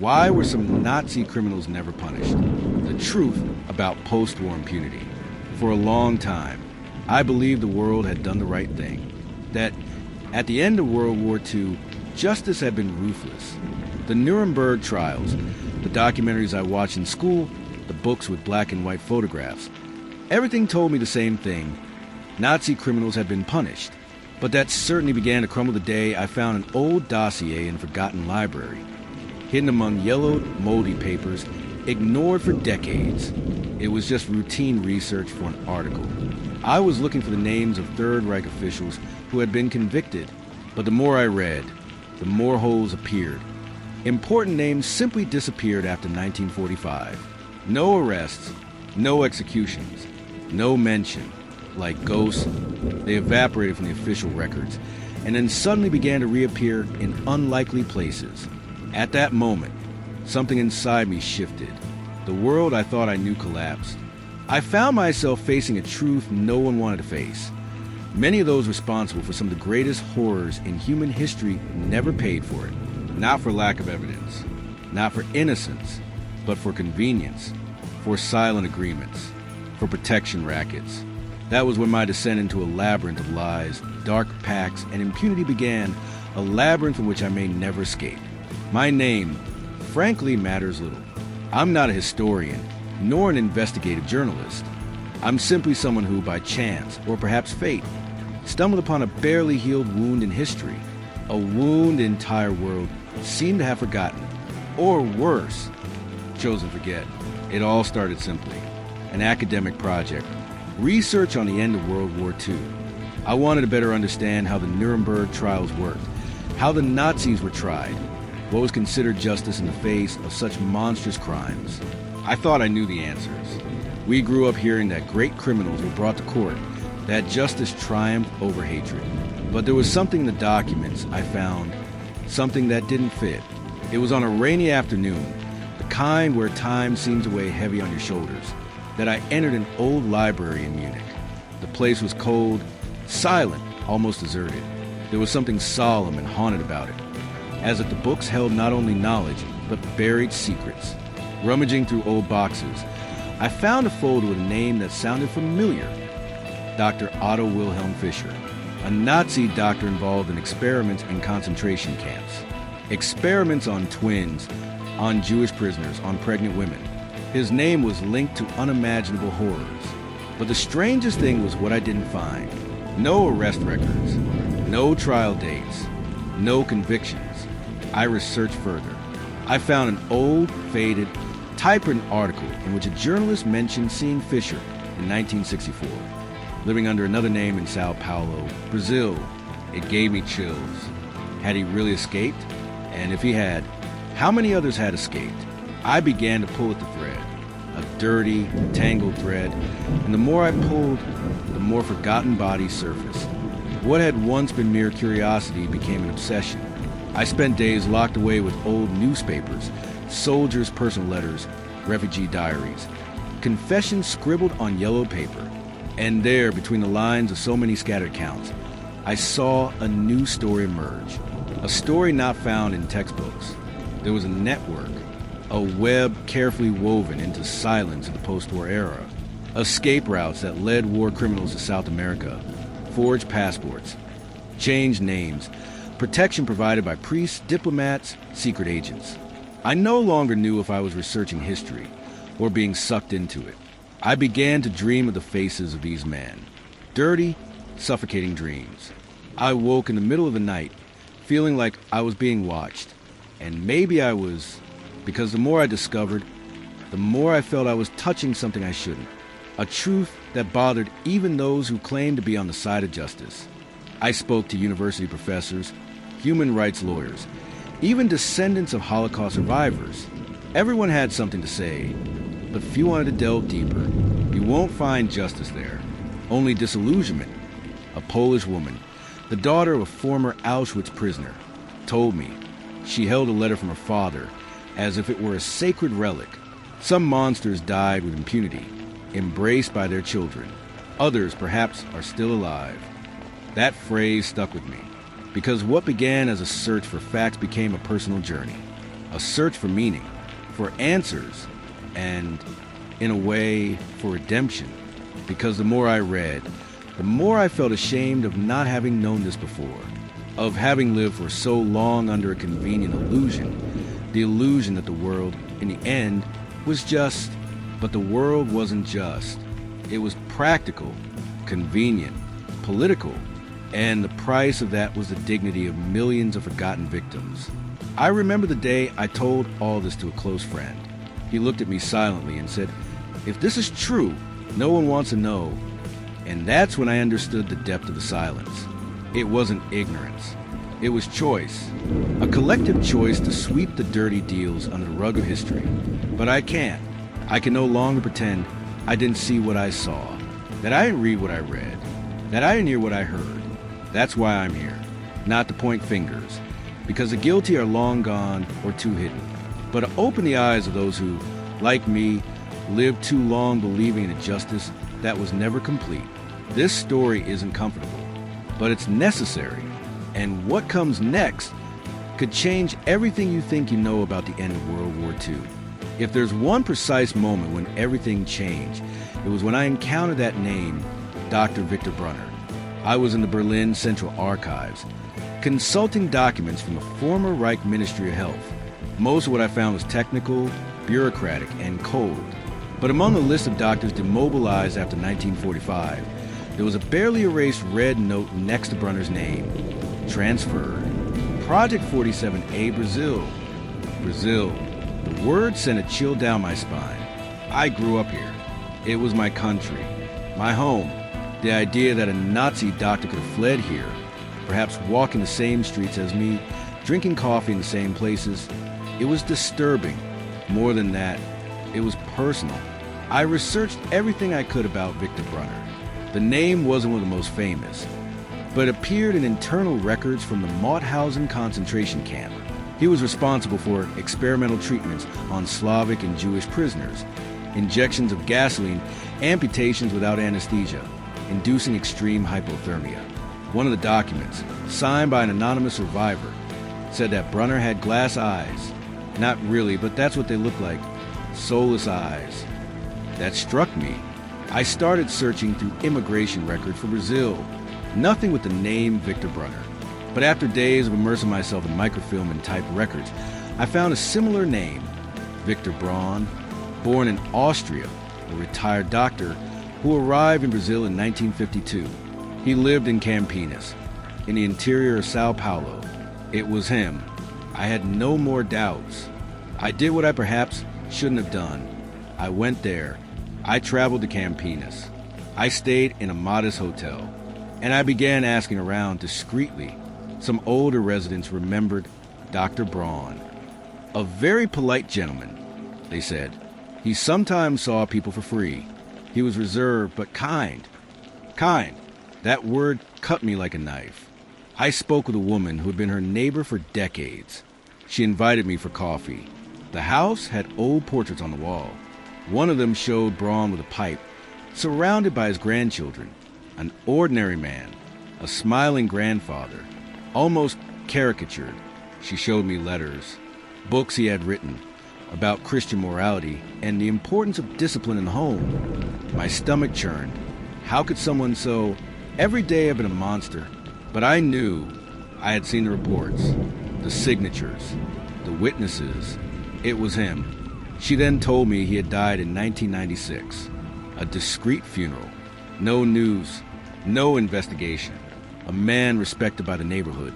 Why were some Nazi criminals never punished? The truth about post-war impunity. For a long time, I believed the world had done the right thing. That at the end of World War II, justice had been ruthless. The Nuremberg Trials, the documentaries I watched in school, the books with black and white photographs, everything told me the same thing. Nazi criminals had been punished. But that certainly began to crumble the day I found an old dossier in a forgotten library, hidden among yellowed, moldy papers, ignored for decades. It was just routine research for an article. I was looking for the names of Third Reich officials who had been convicted, but the more I read, the more holes appeared. Important names simply disappeared after 1945. No arrests, no executions, no mention. Like ghosts, they evaporated from the official records, and then suddenly began to reappear in unlikely places. At that moment, something inside me shifted. The world I thought I knew collapsed. I found myself facing a truth no one wanted to face. Many of those responsible for some of the greatest horrors in human history never paid for it. Not for lack of evidence, not for innocence, but for convenience, for silent agreements, for protection rackets. That was when my descent into a labyrinth of lies, dark pacts, and impunity began, a labyrinth from which I may never escape. My name, frankly, matters little. I'm not a historian, nor an investigative journalist. I'm simply someone who, by chance, or perhaps fate, stumbled upon a barely healed wound in history, a wound the entire world seemed to have forgotten, or worse, chosen to forget. It all started simply, an academic project, research on the end of World War II. I wanted to better understand how the Nuremberg Trials worked, how the Nazis were tried, what was considered justice in the face of such monstrous crimes. I thought I knew the answers. We grew up hearing that great criminals were brought to court, that justice triumphed over hatred. But there was something in the documents I found, something that didn't fit. It was on a rainy afternoon, the kind where time seemed to weigh heavy on your shoulders, that I entered an old library in Munich. The place was cold, silent, almost deserted. There was something solemn and haunted about it, as if the books held not only knowledge, but buried secrets. Rummaging through old boxes, I found a folder with a name that sounded familiar. Dr. Otto Wilhelm Fischer, a Nazi doctor involved in experiments in concentration camps. Experiments on twins, on Jewish prisoners, on pregnant women. His name was linked to unimaginable horrors. But the strangest thing was what I didn't find. No arrest records, no trial dates, no convictions. I researched further. I found an old, faded, typewritten article in which a journalist mentioned seeing Fischer in 1964, living under another name in Sao Paulo, Brazil. It gave me chills. Had he really escaped? And if he had, how many others had escaped? I began to pull at the thread, a dirty, tangled thread, and the more I pulled, the more forgotten bodies surfaced. What had once been mere curiosity became an obsession. I spent days locked away with old newspapers, soldiers' personal letters, refugee diaries, confessions scribbled on yellow paper. And there, between the lines of so many scattered accounts, I saw a new story emerge, a story not found in textbooks. There was a network, a web carefully woven into silence in the post-war era, escape routes that led war criminals to South America, forged passports, changed names, protection provided by priests, diplomats, secret agents. I no longer knew if I was researching history or being sucked into it. I began to dream of the faces of these men, dirty, suffocating dreams. I woke in the middle of the night, feeling like I was being watched, and maybe I was, because the more I discovered, the more I felt I was touching something I shouldn't, a truth that bothered even those who claimed to be on the side of justice. I spoke to university professors, human rights lawyers, even descendants of Holocaust survivors. Everyone had something to say, but few wanted to delve deeper. You won't find justice there, only disillusionment. A Polish woman, the daughter of a former Auschwitz prisoner, told me she held a letter from her father as if it were a sacred relic. Some monsters died with impunity, embraced by their children. Others, perhaps, are still alive. That phrase stuck with me, because what began as a search for facts became a personal journey. a search for meaning, for answers, and, in a way, for redemption. Because the more I read, the more I felt ashamed of not having known this before, of having lived for so long under a convenient illusion, the illusion that the world, in the end, was just. But the world wasn't just. It was practical, convenient, political, and the price of that was the dignity of millions of forgotten victims. I remember the day I told all this to a close friend. He looked at me silently and said, "If this is true, no one wants to know." And that's when I understood the depth of the silence. It wasn't ignorance. It was choice. A collective choice to sweep the dirty deals under the rug of history. But I can't. I can no longer pretend I didn't see what I saw, that I didn't read what I read, that I didn't hear what I heard. That's why I'm here, not to point fingers, because the guilty are long gone or too hidden, but to open the eyes of those who, like me, lived too long believing in a justice that was never complete. This story isn't comfortable, but it's necessary, and what comes next could change everything you think you know about the end of World War II. If there's one precise moment when everything changed, it was when I encountered that name, Dr. Victor Brunner. I was in the Berlin Central Archives, consulting documents from the former Reich Ministry of Health. Most of what I found was technical, bureaucratic, and cold. But among the list of doctors demobilized after 1945, there was a barely erased red note next to Brunner's name. Transferred. Project 47A, Brazil. Brazil. The word sent a chill down my spine. I grew up here. It was my country, my home. The idea that a Nazi doctor could have fled here, perhaps walking the same streets as me, drinking coffee in the same places, it was disturbing. More than that, it was personal. I researched everything I could about Victor Brunner. The name wasn't one of the most famous, but appeared in internal records from the Mauthausen concentration camp. He was responsible for experimental treatments on Slavic and Jewish prisoners, injections of gasoline, amputations without anesthesia, inducing extreme hypothermia. One of the documents, signed by an anonymous survivor, said that Brunner had glass eyes. Not really, but that's what they look like. Soulless eyes. That struck me. I started searching through immigration records for Brazil. Nothing with the name Victor Brunner. But after days of immersing myself in microfilm and typed records, I found a similar name, Victor Braun, born in Austria, a retired doctor who arrived in Brazil in 1952. He lived in Campinas, in the interior of Sao Paulo. It was him. I had no more doubts. I did what I perhaps shouldn't have done. I went there. I traveled to Campinas. I stayed in a modest hotel, and I began asking around discreetly. Some older residents remembered Dr. Braun. A very polite gentleman, they said. He sometimes saw people for free. He was reserved but kind. Kind. That word cut me like a knife. I spoke with a woman who had been her neighbor for decades. She invited me for coffee. The house had old portraits on the wall. One of them showed Braun with a pipe, surrounded by his grandchildren. An ordinary man, a smiling grandfather, almost caricatured. She showed me letters, books he had written about Christian morality and the importance of discipline in the home. My stomach churned. How could someone so... Every day I've been a monster, but I knew. I had seen the reports, the signatures, the witnesses. It was him. She then told me he had died in 1996. A discreet funeral. No news, no investigation. A man respected by the neighborhood,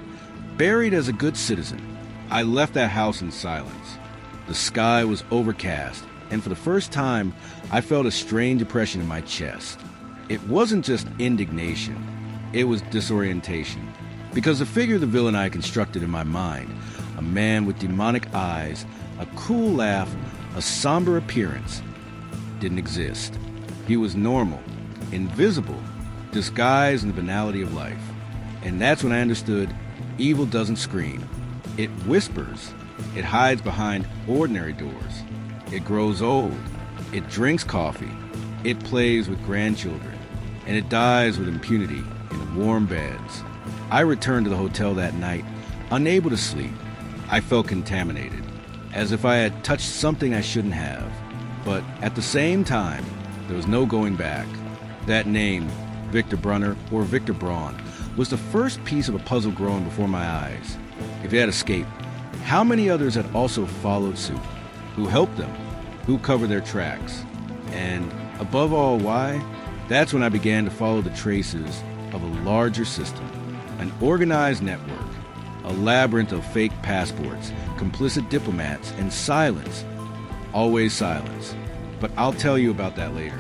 buried as a good citizen. I left that house in silence. The sky was overcast, and for the first time, I felt a strange oppression in my chest. It wasn't just indignation. It was disorientation. Because the figure of the villain I constructed in my mind, a man with demonic eyes, a cruel laugh, a somber appearance, didn't exist. He was normal, invisible, disguised in the banality of life. And that's when I understood evil doesn't scream. It whispers. It hides behind ordinary doors. It grows old. It drinks coffee. It plays with grandchildren. And it dies with impunity in warm beds. I returned to the hotel that night, unable to sleep. I felt contaminated. as if I had touched something I shouldn't have. But at the same time, there was no going back. That name, Victor Brunner, or Victor Braun, was the first piece of a puzzle growing before my eyes. If he had escaped, how many others had also followed suit? Who helped them? Who covered their tracks? And above all, why? That's when I began to follow the traces of a larger system, an organized network, a labyrinth of fake passports, complicit diplomats, and silence. Always silence. But I'll tell you about that later.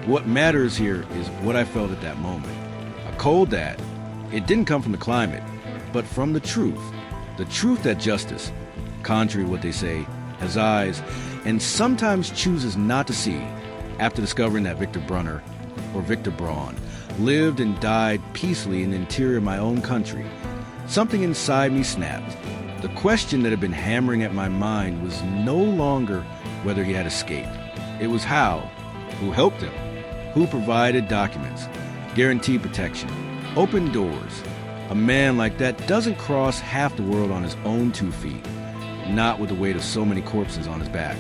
What matters here is what I felt at that moment. A cold that, it didn't come from the climate, but from the truth. The truth that justice, contrary to what they say, has eyes, and sometimes chooses not to see, after discovering that Victor Brunner, or Victor Braun, lived and died peacefully in the interior of my own country. Something inside me snapped. The question that had been hammering at my mind was no longer whether he had escaped. It was how, who helped him, who provided documents, guaranteed protection, opened doors. A man like that doesn't cross half the world on his own 2 feet, not with the weight of so many corpses on his back.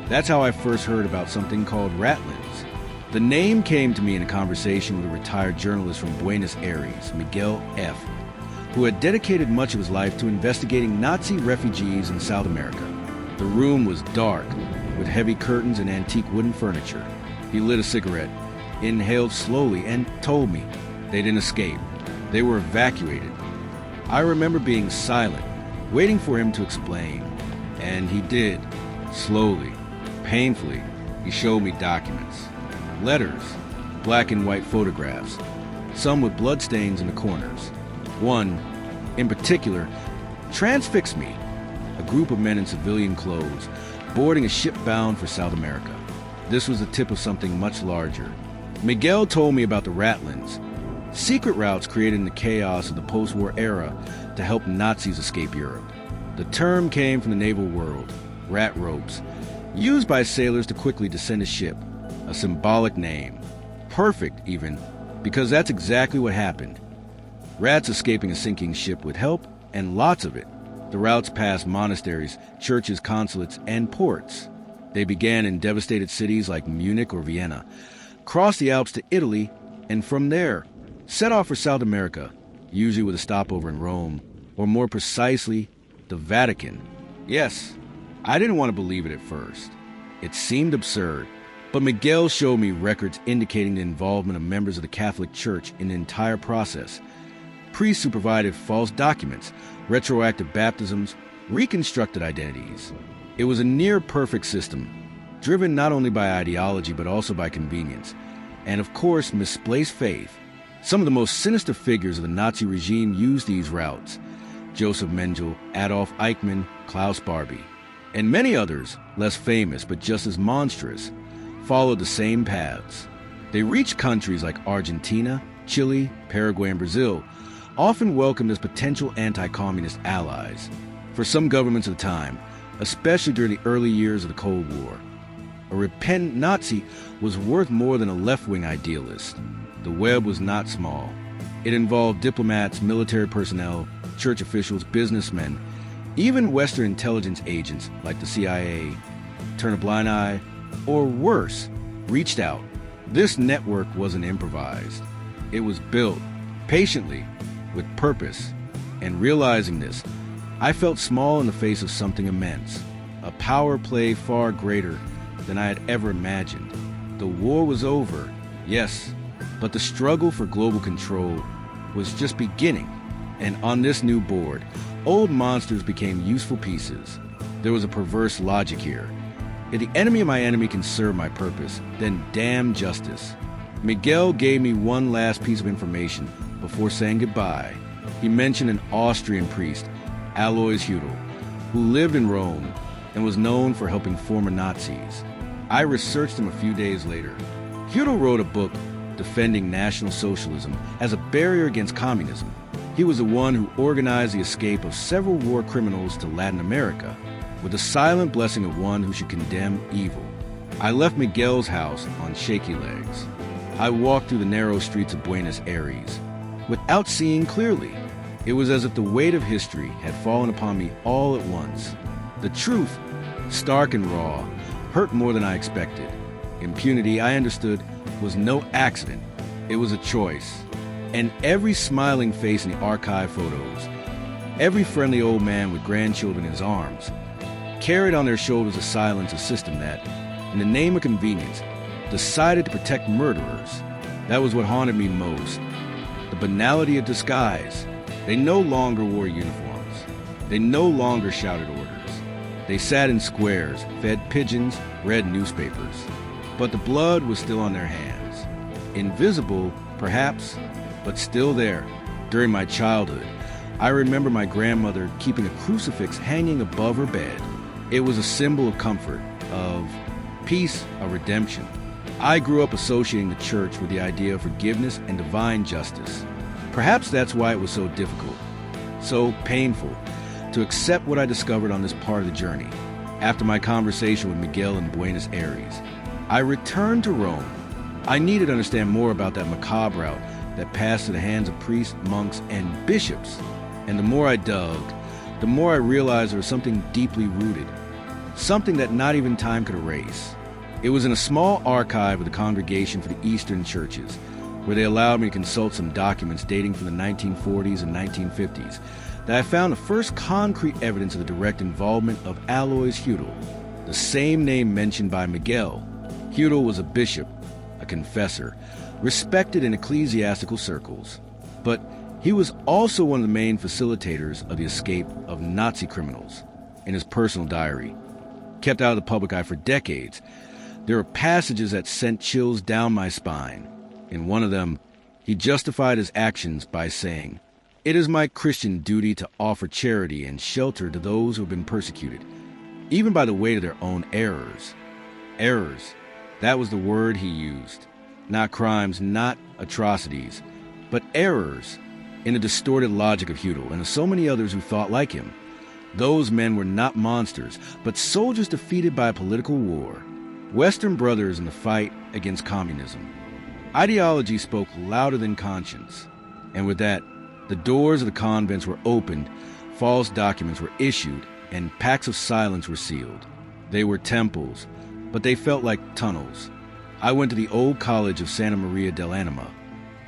That's how I first heard about something called Ratlins. The name came to me in a conversation with a retired journalist from Buenos Aires, Miguel F., who had dedicated much of his life to investigating Nazi refugees in South America. The room was dark, with heavy curtains and antique wooden furniture. He lit a cigarette, inhaled slowly, and told me they didn't escape. They were evacuated. I remember being silent, waiting for him to explain. And he did. Slowly, painfully, he showed me documents. Letters, black and white photographs, some with bloodstains in the corners. One, in particular, transfixed me. A group of men in civilian clothes, boarding a ship bound for South America. This was the tip of something much larger. Miguel told me about the Ratlins, secret routes created in the chaos of the post-war era to help Nazis escape Europe. The term came from the naval world, rat ropes, used by sailors to quickly descend a ship, a symbolic name. Perfect, even, because that's exactly what happened. Rats escaping a sinking ship with help, and lots of it. The routes passed monasteries, churches, consulates, and ports. They began in devastated cities like Munich or Vienna, crossed the Alps to Italy, and from there, set off for South America, usually with a stopover in Rome, or more precisely, the Vatican. Yes, I didn't want to believe it at first. It seemed absurd, but Miguel showed me records indicating the involvement of members of the Catholic Church in the entire process. Priests who provided false documents, retroactive baptisms, reconstructed identities. It was a near-perfect system, driven not only by ideology but also by convenience, and of course misplaced faith. Some of the most sinister figures of the Nazi regime used these routes: Joseph Mengele, Adolf Eichmann, Klaus Barbie, and many others, less famous but just as monstrous, followed the same paths. They reached countries like Argentina, Chile, Paraguay, and Brazil, often welcomed as potential anti-communist allies. For some governments of the time, especially during the early years of the Cold War, a repentant Nazi was worth more than a left-wing idealist. The web was not small. It involved diplomats, military personnel, church officials, businessmen, even Western intelligence agents like the CIA, turned a blind eye, or worse, reached out. This network wasn't improvised. It was built, patiently, with purpose. And realizing this, I felt small in the face of something immense, a power play far greater than I had ever imagined. The war was over, yes, but the struggle for global control was just beginning. And on this new board, old monsters became useful pieces. There was a perverse logic here. If the enemy of my enemy can serve my purpose, then damn justice. Miguel gave me one last piece of information before saying goodbye. He mentioned an Austrian priest, Alois Hudel, who lived in Rome and was known for helping former Nazis. I researched him a few days later. Hudel wrote a book defending National Socialism as a barrier against communism. He was the one who organized the escape of several war criminals to Latin America, with the silent blessing of one who should condemn evil. I left Miguel's house on shaky legs. I walked through the narrow streets of Buenos Aires, without seeing clearly. It was as if the weight of history had fallen upon me all at once. The truth stark and raw, hurt more than I expected. Impunity, I understood, was no accident. It was a choice. And every smiling face in the archive photos, every friendly old man with grandchildren in his arms, carried on their shoulders a silence, a system that, in the name of convenience, decided to protect murderers. That was what haunted me most. The banality of disguise. They no longer wore uniforms. They no longer shouted orders. They sat in squares, fed pigeons, read newspapers. But the blood was still on their hands. Invisible, perhaps, but still there. During my childhood, I remember my grandmother keeping a crucifix hanging above her bed. It was a symbol of comfort, of peace, of redemption. I grew up associating the church with the idea of forgiveness and divine justice. Perhaps that's why it was so difficult, so painful, to accept what I discovered on this part of the journey. After my conversation with Miguel in Buenos Aires, I returned to Rome. I needed to understand more about that macabre route that passed to the hands of priests, monks, and bishops. And the more I dug, the more I realized there was something deeply rooted, something that not even time could erase. It was in a small archive of the Congregation for the Eastern Churches, where they allowed me to consult some documents dating from the 1940s and 1950s, that I found the first concrete evidence of the direct involvement of Alois Hudel, the same name mentioned by Miguel. Hudel was a bishop, a confessor, respected in ecclesiastical circles, but he was also one of the main facilitators of the escape of Nazi criminals. In his personal diary, kept out of the public eye for decades, there are passages that sent chills down my spine. In one of them, he justified his actions by saying, "It is my Christian duty to offer charity and shelter to those who have been persecuted, even by the weight of their own errors." Errors. That was the word he used. Not crimes, not atrocities, but errors, in the distorted logic of Hudel and of so many others who thought like him. Those men were not monsters, but soldiers defeated by a political war. Western brothers in the fight against communism. Ideology spoke louder than conscience. And with that, the doors of the convents were opened, false documents were issued, and pacts of silence were sealed. They were temples, but they felt like tunnels. I went to the old college of Santa Maria dell'Anima,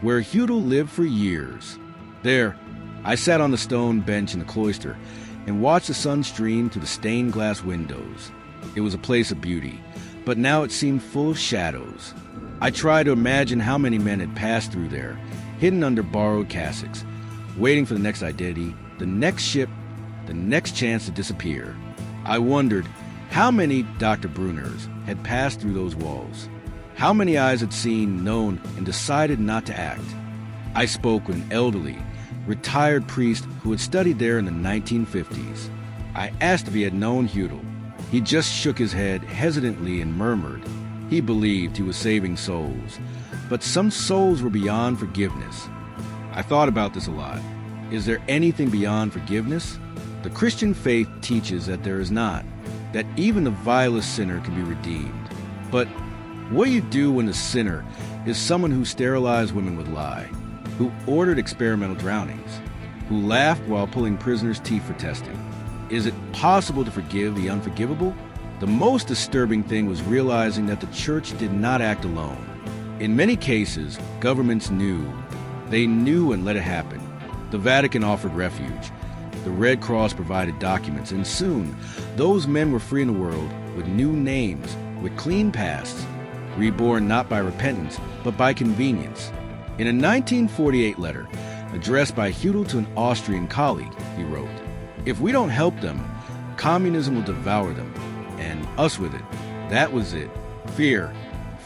where Hudel lived for years. There, I sat on the stone bench in the cloister and watched the sun stream through the stained glass windows. It was a place of beauty, but now it seemed full of shadows. I tried to imagine how many men had passed through there, hidden under borrowed cassocks, waiting for the next identity, the next ship, the next chance to disappear. I wondered how many Dr. Bruners had passed through those walls, how many eyes had seen, known, and decided not to act. I spoke with an elderly, retired priest who had studied there in the 1950s. I asked if he had known Hudel. He just shook his head hesitantly and murmured. He believed he was saving souls, but some souls were beyond forgiveness. I thought about this a lot. Is there anything beyond forgiveness? The Christian faith teaches that there is not, that even the vilest sinner can be redeemed. But what do you do when the sinner is someone who sterilized women with lye, who ordered experimental drownings, who laughed while pulling prisoners' teeth for testing? Is it possible to forgive the unforgivable? The most disturbing thing was realizing that the church did not act alone. In many cases, governments knew. They knew and let it happen. The Vatican offered refuge. The Red Cross provided documents, and soon, those men were free in the world with new names, with clean pasts, reborn not by repentance, but by convenience. In a 1948 letter, addressed by Hudel to an Austrian colleague, he wrote, "If we don't help them, communism will devour them, and us with it." That was it. Fear.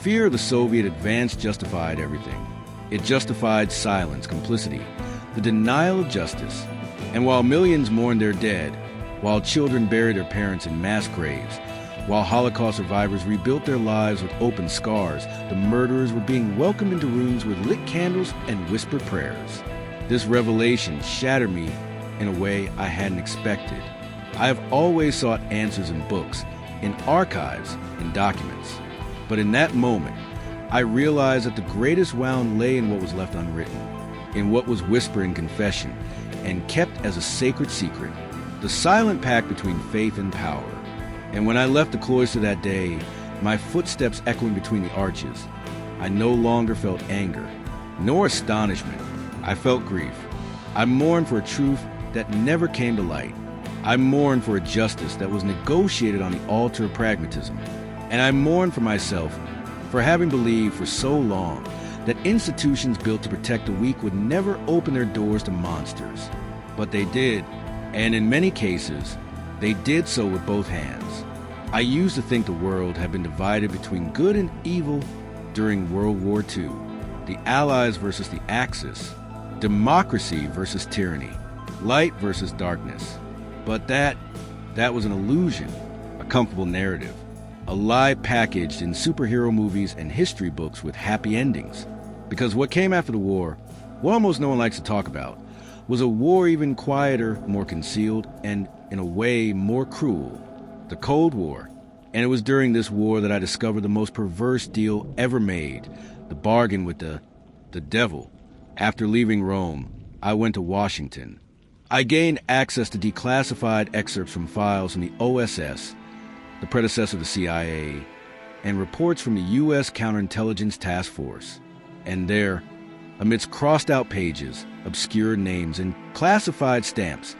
Fear of the Soviet advance justified everything. It justified silence, complicity, the denial of justice. And while millions mourned their dead, while children buried their parents in mass graves, while Holocaust survivors rebuilt their lives with open scars, the murderers were being welcomed into rooms with lit candles and whispered prayers. This revelation shattered me in a way I hadn't expected. I have always sought answers in books, in archives, in documents. But in that moment, I realized that the greatest wound lay in what was left unwritten, in what was whispered in confession and kept as a sacred secret, the silent pact between faith and power. And when I left the cloister that day, my footsteps echoing between the arches, I no longer felt anger, nor astonishment. I felt grief. I mourned for a truth that never came to light. I mourned for a justice that was negotiated on the altar of pragmatism. And I mourned for myself for having believed for so long that institutions built to protect the weak would never open their doors to monsters. But they did, and in many cases, they did so with both hands. I used to think the world had been divided between good and evil during World War II, the Allies versus the Axis, democracy versus tyranny, light versus darkness. But that was an illusion, a comfortable narrative, a lie packaged in superhero movies and history books with happy endings. Because what came after the war, what almost no one likes to talk about, was a war even quieter, more concealed, and in a way more cruel, the Cold War. And it was during this war that I discovered the most perverse deal ever made, the bargain with the devil. After leaving Rome, I went to Washington. I gained access to declassified excerpts from files from the OSS, the predecessor of the CIA, and reports from the U.S. Counterintelligence Task Force. And there, amidst crossed-out pages, obscure names, and classified stamps,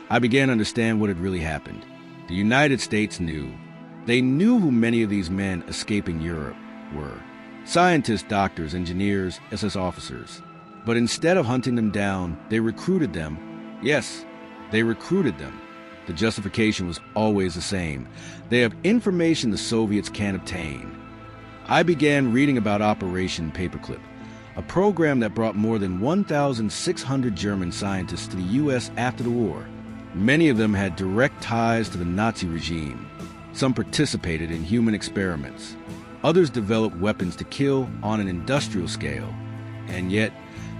I began to understand what had really happened. The United States knew. They knew who many of these men escaping Europe were. Scientists, doctors, engineers, SS officers. But instead of hunting them down, they recruited them. Yes, they recruited them. The justification was always the same. They have information the Soviets can't obtain. I began reading about Operation Paperclip, a program that brought more than 1,600 German scientists to the U.S. after the war. Many of them had direct ties to the Nazi regime. Some participated in human experiments. Others developed weapons to kill on an industrial scale. And yet,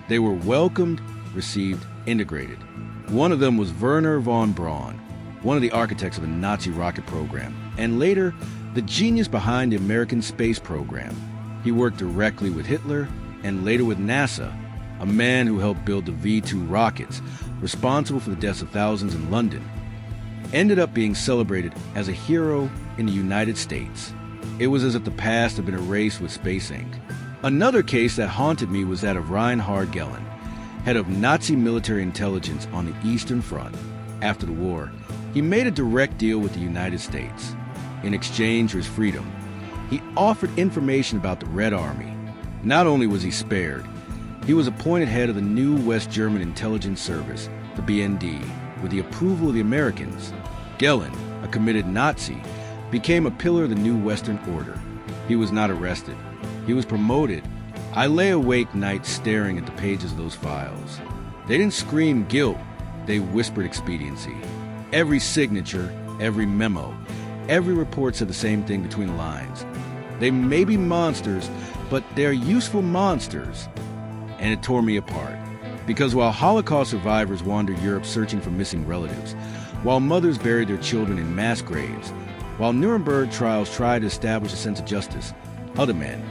they were welcomed, received, integrated. One of them was Werner von Braun, one of the architects of the Nazi rocket program, and later, the genius behind the American space program. He worked directly with Hitler and later with NASA, a man who helped build the V-2 rockets, responsible for the deaths of thousands in London, ended up being celebrated as a hero in the United States. It was as if the past had been erased with space ink. Another case that haunted me was that of Reinhard Gehlen, head of Nazi military intelligence on the Eastern Front. After the war, he made a direct deal with the United States. In exchange for his freedom, he offered information about the Red Army. Not only was he spared, he was appointed head of the new West German intelligence service, the BND, with the approval of the Americans. Gehlen, a committed Nazi, became a pillar of the new Western Order. He was not arrested. He was promoted. I lay awake nights staring at the pages of those files. They didn't scream guilt. They whispered expediency. Every signature, every memo, every report said the same thing between the lines. They may be monsters, but they're useful monsters. And it tore me apart. Because while Holocaust survivors wandered Europe searching for missing relatives, while mothers buried their children in mass graves, while Nuremberg Trials tried to establish a sense of justice, other men,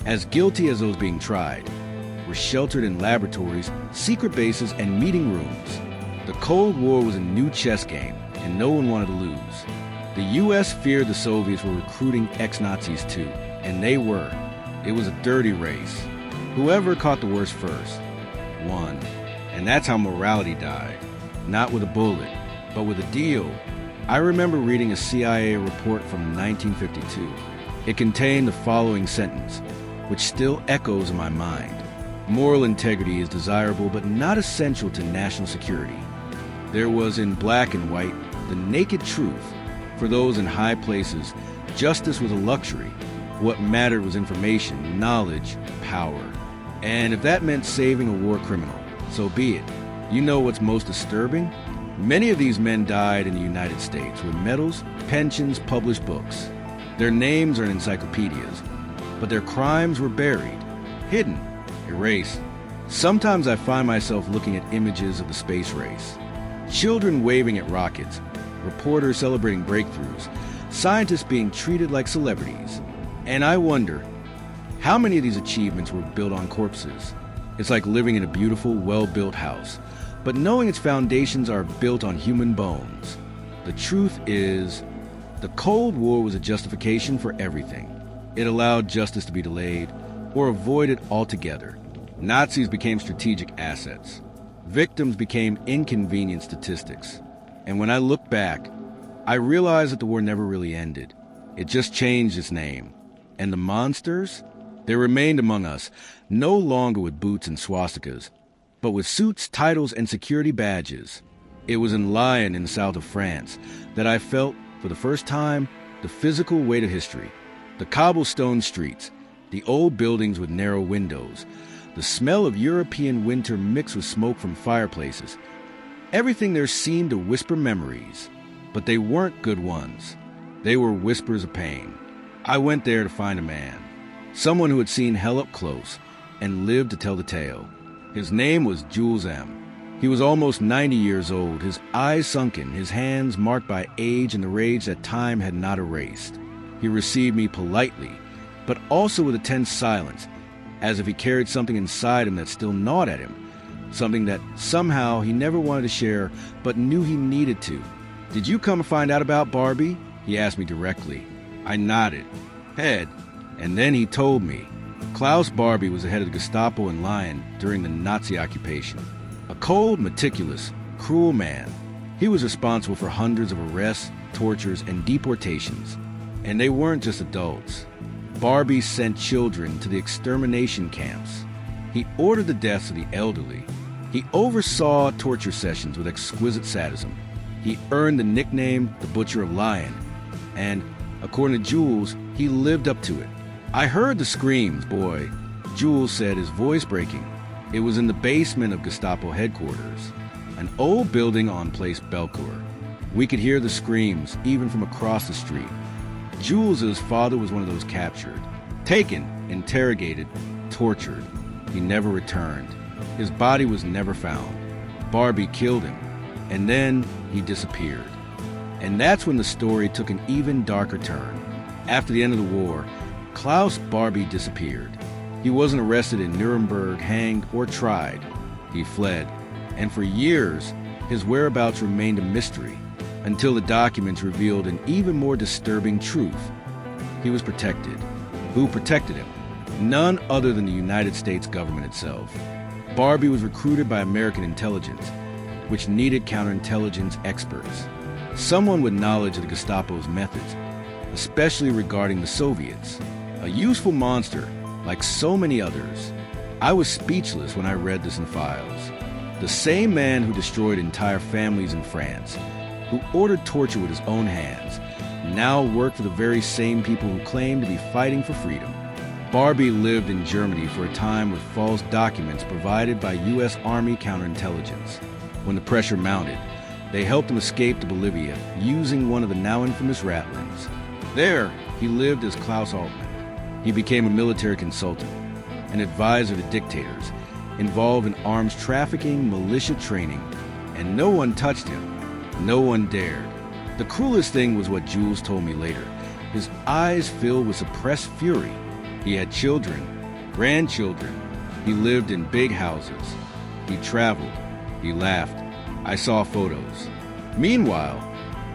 as guilty as those being tried, were sheltered in laboratories, secret bases, and meeting rooms. The Cold War was a new chess game, and no one wanted to lose. The U.S. feared the Soviets were recruiting ex-Nazis too, and they were. It was a dirty race. Whoever caught the worst first won. And that's how morality died. Not with a bullet, but with a deal. I remember reading a CIA report from 1952. It contained the following sentence, which still echoes in my mind. Moral integrity is desirable but not essential to national security. There was in black and white the naked truth. For those in high places, justice was a luxury. What mattered was information, knowledge, power. And if that meant saving a war criminal, so be it. You know what's most disturbing? Many of these men died in the United States with medals, pensions, published books. Their names are in encyclopedias, but their crimes were buried, hidden, erased. Sometimes I find myself looking at images of the space race. Children waving at rockets, reporters celebrating breakthroughs, scientists being treated like celebrities. And I wonder, how many of these achievements were built on corpses? It's like living in a beautiful, well-built house, but knowing its foundations are built on human bones. The truth is, The Cold War was a justification for everything. It allowed justice to be delayed or avoided altogether. Nazis became strategic assets. Victims became inconvenient statistics. And when I look back, I realize that the war never really ended. It just changed its name. And the monsters? They remained among us, no longer with boots and swastikas, but with suits, titles, and security badges. It was in Lyon in the south of France that I felt, for the first time, the physical weight of history. The cobblestone streets, the old buildings with narrow windows, the smell of European winter mixed with smoke from fireplaces. Everything there seemed to whisper memories, but they weren't good ones. They were whispers of pain. I went there to find a man, someone who had seen hell up close and lived to tell the tale. His name was Jules M. He was almost 90 years old, his eyes sunken, his hands marked by age and the rage that time had not erased. He received me politely, but also with a tense silence, as if he carried something inside him that still gnawed at him, something that somehow he never wanted to share but knew he needed to. "Did you come to find out about Barbie?" he asked me directly. I nodded, head, and then he told me. Klaus Barbie was the head of the Gestapo in Lyon during the Nazi occupation. A cold, meticulous, cruel man. He was responsible for hundreds of arrests, tortures, and deportations. And they weren't just adults. Barbie sent children to the extermination camps. He ordered the deaths of the elderly. He oversaw torture sessions with exquisite sadism. He earned the nickname the Butcher of Lyon. And, according to Jules, he lived up to it. I heard the screams, boy, Jules said, his voice breaking. It was in the basement of Gestapo headquarters, an old building on Place Belcourt. We could hear the screams even from across the street. Jules's father was one of those captured, taken, interrogated, tortured. He never returned. His body was never found. Barbie killed him, and then he disappeared. And that's when the story took an even darker turn. After the end of the war, Klaus Barbie disappeared. He wasn't arrested in Nuremberg, hanged, or tried. He fled, and for years, his whereabouts remained a mystery, until the documents revealed an even more disturbing truth. He was protected. Who protected him? None other than the United States government itself. Barbie was recruited by American intelligence, which needed counterintelligence experts. Someone with knowledge of the Gestapo's methods, especially regarding the Soviets. A useful monster, like so many others. I was speechless when I read this in files. The same man who destroyed entire families in France, who ordered torture with his own hands, now worked for the very same people who claimed to be fighting for freedom. Barbie lived in Germany for a time with false documents provided by U.S. Army counterintelligence. When the pressure mounted, they helped him escape to Bolivia using one of the now infamous Ratlins. There, he lived as Klaus Altman. He became a military consultant, an advisor to dictators, involved in arms trafficking, militia training, and no one touched him. No one dared. The cruelest thing was what Jules told me later. His eyes filled with suppressed fury. He had children, grandchildren. He lived in big houses. He traveled. He laughed. I saw photos. Meanwhile,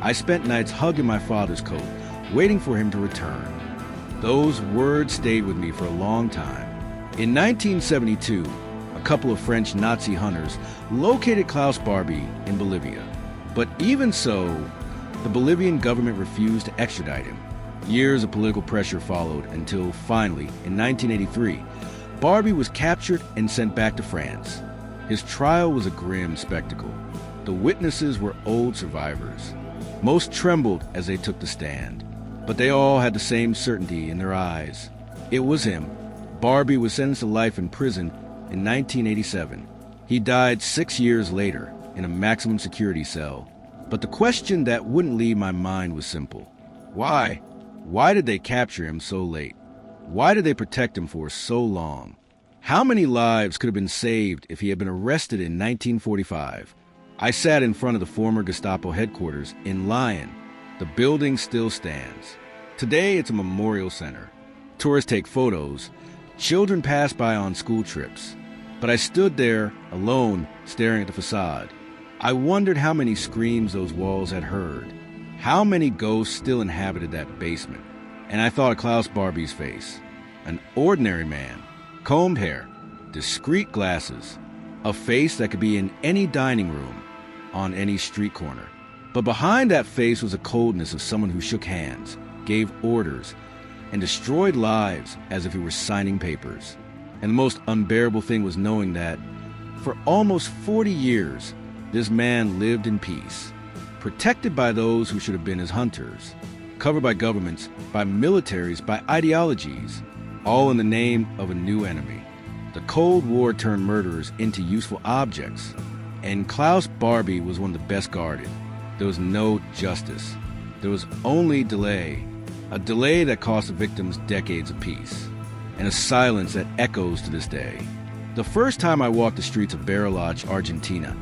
I spent nights hugging my father's coat, waiting for him to return. Those words stayed with me for a long time. In 1972, a couple of French Nazi hunters located Klaus Barbie in Bolivia. But even so, the Bolivian government refused to extradite him. Years of political pressure followed until finally, in 1983, Barbie was captured and sent back to France. His trial was a grim spectacle. The witnesses were old survivors. Most trembled as they took the stand, but they all had the same certainty in their eyes. It was him. Barbie was sentenced to life in prison in 1987. He died 6 years later in a maximum security cell. But the question that wouldn't leave my mind was simple. Why? Why did they capture him so late? Why did they protect him for so long? How many lives could have been saved if he had been arrested in 1945? I sat in front of the former Gestapo headquarters in Lyon. The building still stands. Today it's a memorial center. Tourists take photos. Children pass by on school trips. But I stood there, alone, staring at the facade. I wondered how many screams those walls had heard. How many ghosts still inhabited that basement? And I thought of Klaus Barbie's face. An ordinary man, combed hair, discreet glasses, a face that could be in any dining room, on any street corner. But behind that face was a coldness of someone who shook hands, gave orders, and destroyed lives as if he were signing papers. And the most unbearable thing was knowing that, for almost 40 years, this man lived in peace, protected by those who should have been his hunters, covered by governments, by militaries, by ideologies, all in the name of a new enemy. The Cold War turned murderers into useful objects, and Klaus Barbie was one of the best guarded. There was no justice. There was only delay, a delay that cost the victims decades of peace, and a silence that echoes to this day. The first time I walked the streets of Bariloche, Argentina,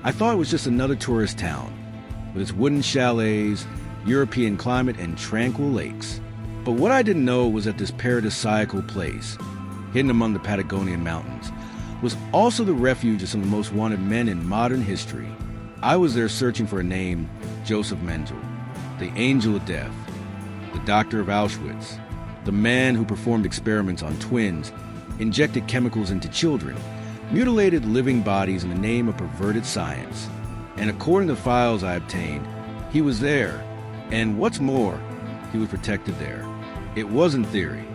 I thought it was just another tourist town, with its wooden chalets, European climate, and tranquil lakes. But what I didn't know was that this paradisiacal place, hidden among the Patagonian mountains, was also the refuge of some of the most wanted men in modern history. I was there searching for a name, Joseph Mengele, the angel of death, the doctor of Auschwitz, the man who performed experiments on twins, injected chemicals into children, mutilated living bodies in the name of perverted science. And according to the files I obtained, he was there. And what's more, he was protected there. It wasn't theory.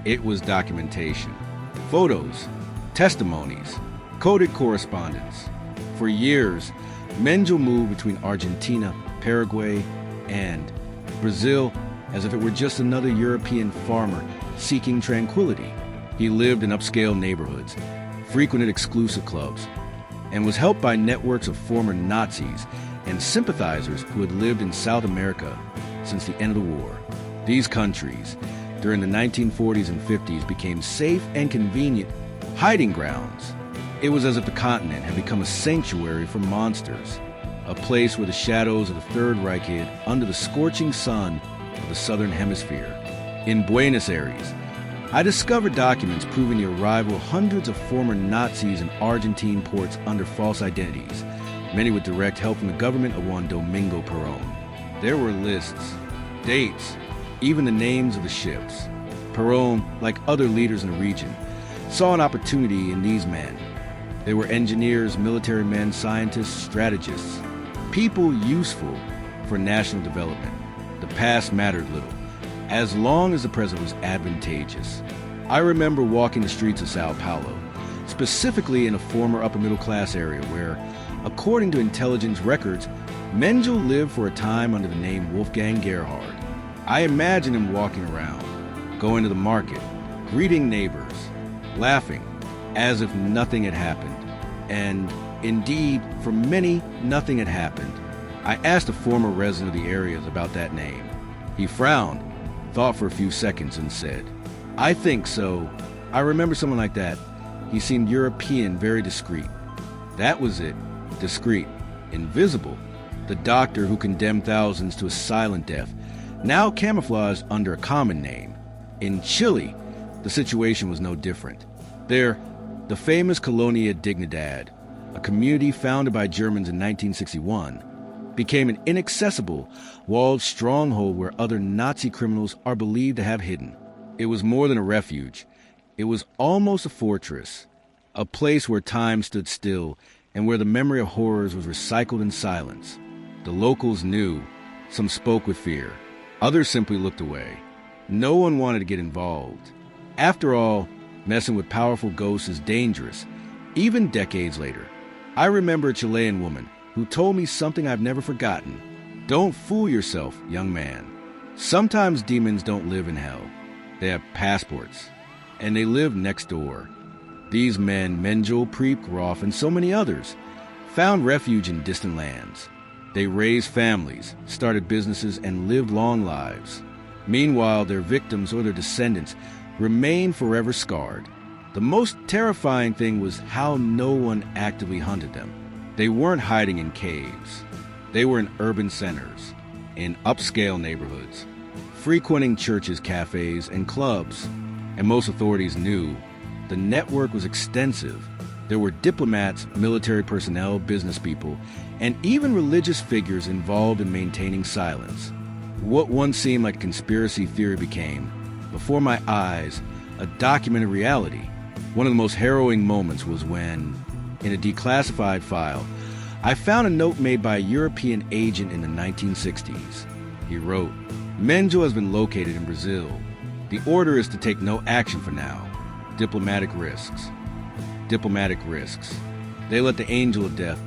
It was documentation. Photos, testimonies, coded correspondence. For years, Mengele moved between Argentina, Paraguay, and Brazil as if it were just another European farmer seeking tranquility. He lived in upscale neighborhoods, frequented exclusive clubs, and was helped by networks of former Nazis and sympathizers who had lived in South America since the end of the war. These countries, during the 1940s and 50s, became safe and convenient hiding grounds. It was as if the continent had become a sanctuary for monsters, a place where the shadows of the Third Reich hid under the scorching sun of the Southern Hemisphere. In Buenos Aires, I discovered documents proving the arrival of hundreds of former Nazis in Argentine ports under false identities, many with direct help from the government of one Domingo Perón. There were lists, dates, even the names of the ships. Perón, like other leaders in the region, saw an opportunity in these men. They were engineers, military men, scientists, strategists, people useful for national development. The past mattered little, as long as the present was advantageous. I remember walking the streets of Sao Paulo, specifically in a former upper-middle-class area where, according to intelligence records, Mengele lived for a time under the name Wolfgang Gerhard. I imagine him walking around, going to the market, greeting neighbors, laughing, as if nothing had happened. And, indeed, for many, nothing had happened. I asked a former resident of the areas about that name. He frowned, thought for a few seconds, and said, "I think so. I remember someone like that. He seemed European, very discreet." That was it. Discreet. Invisible. The doctor who condemned thousands to a silent death, now camouflaged under a common name. In Chile, the situation was no different. There, the famous Colonia Dignidad, a community founded by Germans in 1961, became an inaccessible, walled stronghold where other Nazi criminals are believed to have hidden. It was more than a refuge. It was almost a fortress, a place where time stood still and where the memory of horrors was recycled in silence. The locals knew. Some spoke with fear. Others simply looked away. No one wanted to get involved. After all, messing with powerful ghosts is dangerous, even decades later. I remember a Chilean woman who told me something I've never forgotten. Don't fool yourself, young man. Sometimes demons don't live in hell. They have passports, and they live next door. These men, Mengele, Preep, Groff, and so many others, found refuge in distant lands. They raised families, started businesses, and lived long lives. Meanwhile, their victims or their descendants remained forever scarred. The most terrifying thing was how no one actively hunted them. They weren't hiding in caves. They were in urban centers, in upscale neighborhoods, frequenting churches, cafes, and clubs. And most authorities knew the network was extensive, There were diplomats, military personnel, business people, and even religious figures involved in maintaining silence. What once seemed like conspiracy theory became, before my eyes, a documented reality. One of the most harrowing moments was when, in a declassified file, I found a note made by a European agent in the 1960s. He wrote, "Menjo has been located in Brazil. The order is to take no action for now. Diplomatic risks. Diplomatic risks. They let the angel of death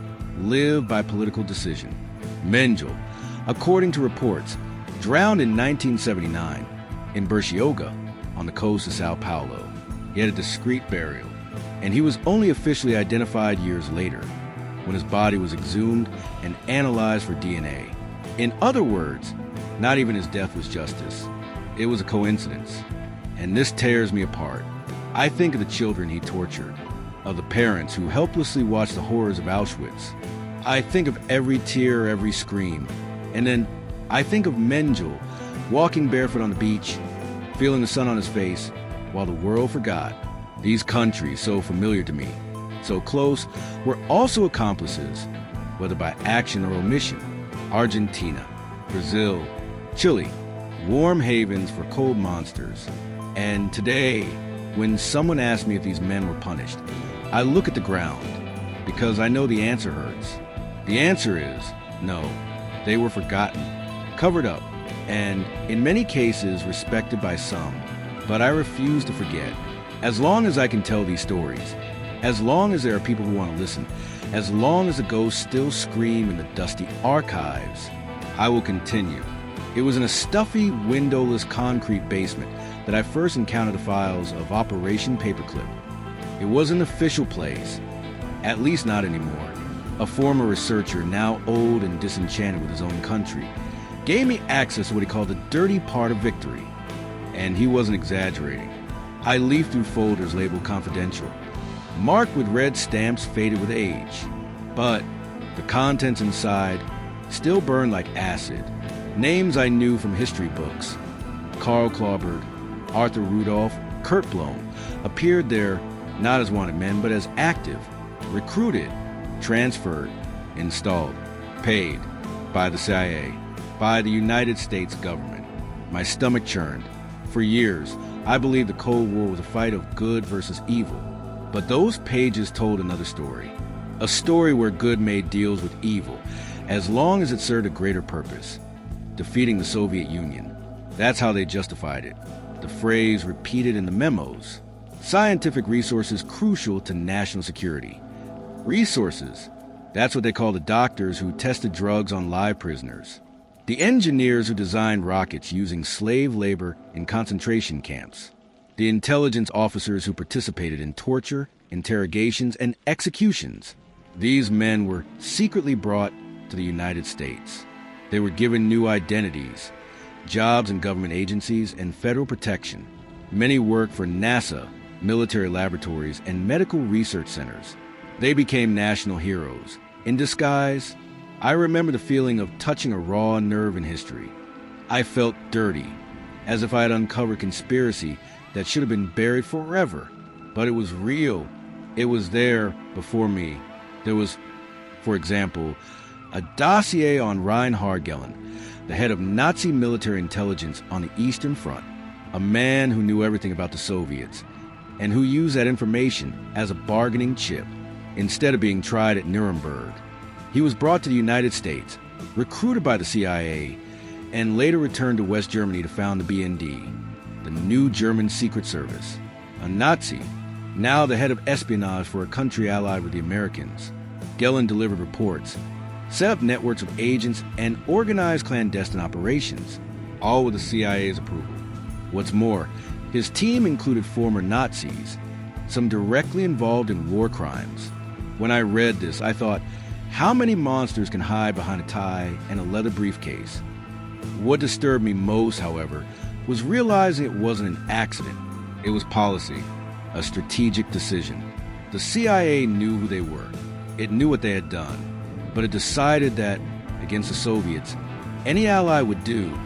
live by political decision. Menjo, according to reports, drowned in 1979 in Bertioga on the coast of Sao Paulo. He had a discreet burial, and he was only officially identified years later, when his body was exhumed and analyzed for DNA. In other words, not even his death was justice. It was a coincidence. And this tears me apart. I think of the children he tortured, of the parents who helplessly watched the horrors of Auschwitz. I think of every tear, every scream. And then I think of Menjo walking barefoot on the beach, feeling the sun on his face, while the world forgot. These countries, so familiar to me, so close, were also accomplices, whether by action or omission. Argentina, Brazil, Chile, warm havens for cold monsters. And today, when someone asks me if these men were punished, I look at the ground, because I know the answer hurts. The answer is no. They were forgotten, covered up, and in many cases respected by some. But I refuse to forget. As long as I can tell these stories, as long as there are people who want to listen, as long as the ghosts still scream in the dusty archives, I will continue. It was in a stuffy, windowless concrete basement that I first encountered the files of Operation Paperclip. It was an official place, at least not anymore. A former researcher, now old and disenchanted with his own country, gave me access to what he called the dirty part of victory. And he wasn't exaggerating. I leafed through folders labeled confidential, marked with red stamps faded with age. But the contents inside still burned like acid. Names I knew from history books. Karl Clauberg, Arthur Rudolph, Kurt Blome appeared there not as wanted men, but as active, recruited, transferred, installed, paid by the CIA, by the United States government. My stomach churned. For years, I believed the Cold War was a fight of good versus evil. But those pages told another story. A story where good made deals with evil, as long as it served a greater purpose. Defeating the Soviet Union. That's how they justified it. The phrase repeated in the memos. Scientific resources crucial to national security. Resources. That's what they call the doctors who tested drugs on live prisoners. The engineers who designed rockets using slave labor in concentration camps. The intelligence officers who participated in torture, interrogations, and executions. These men were secretly brought to the United States. They were given new identities, jobs in government agencies, and federal protection. Many worked for NASA, military laboratories, and medical research centers. They became national heroes. In disguise, I remember the feeling of touching a raw nerve in history. I felt dirty, as if I had uncovered conspiracy that should have been buried forever. But it was real. It was there before me. There was, for example, a dossier on Reinhard Gehlen, the head of Nazi military intelligence on the Eastern Front, a man who knew everything about the Soviets, and who used that information as a bargaining chip instead of being tried at Nuremberg. He was brought to the United States, recruited by the CIA, and later returned to West Germany to found the BND, the new German Secret Service. A Nazi, now the head of espionage for a country allied with the Americans. Gehlen delivered reports, set up networks of agents, and organized clandestine operations, all with the CIA's approval. What's more, his team included former Nazis, some directly involved in war crimes. When I read this, I thought, how many monsters can hide behind a tie and a leather briefcase? What disturbed me most, however, was realizing it wasn't an accident. It was policy, a strategic decision. The CIA knew who they were. It knew what they had done, but it decided that, against the Soviets, any ally would do.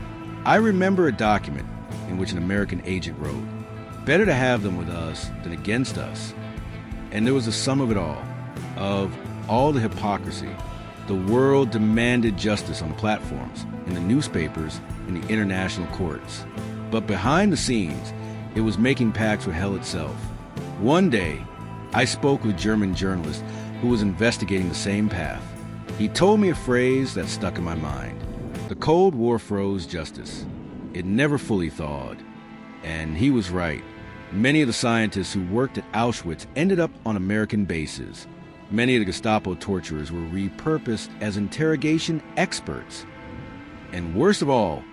I remember a document in which an American agent wrote, "Better to have them with us than against us." And there was a sum of it all, of all the hypocrisy. The world demanded justice on the platforms, in the newspapers, in the international courts. But behind the scenes, it was making pacts with hell itself. One day, I spoke with a German journalist who was investigating the same path. He told me a phrase that stuck in my mind. The Cold War froze justice. It never fully thawed. And he was right. Many of the scientists who worked at Auschwitz ended up on American bases. Many of the Gestapo torturers were repurposed as interrogation experts. And worst of all,